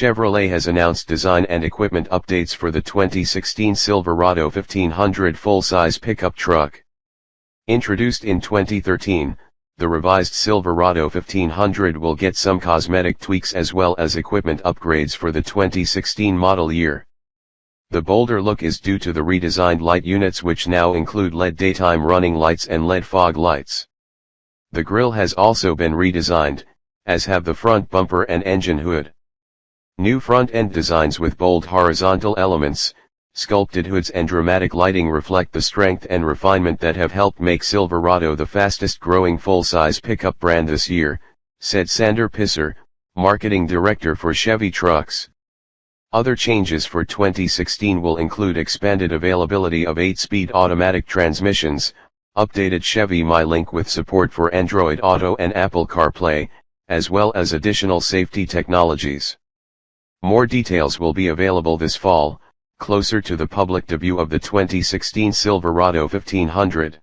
Chevrolet has announced design and equipment updates for the 2016 Silverado 1500 full-size pickup truck. Introduced in 2013, the revised Silverado 1500 will get some cosmetic tweaks as well as equipment upgrades for the 2016 model year. The bolder look is due to the redesigned light units, which now include LED daytime running lights and LED fog lights. The grille has also been redesigned, as have the front bumper and engine hood. New front-end designs with bold horizontal elements, sculpted hoods and dramatic lighting reflect the strength and refinement that have helped make Silverado the fastest-growing full-size pickup brand this year, said Sander Pisser, marketing director for Chevy Trucks. Other changes for 2016 will include expanded availability of 8-speed automatic transmissions, updated Chevy MyLink with support for Android Auto and Apple CarPlay, as well as additional safety technologies. More details will be available this fall, closer to the public debut of the 2016 Silverado 1500.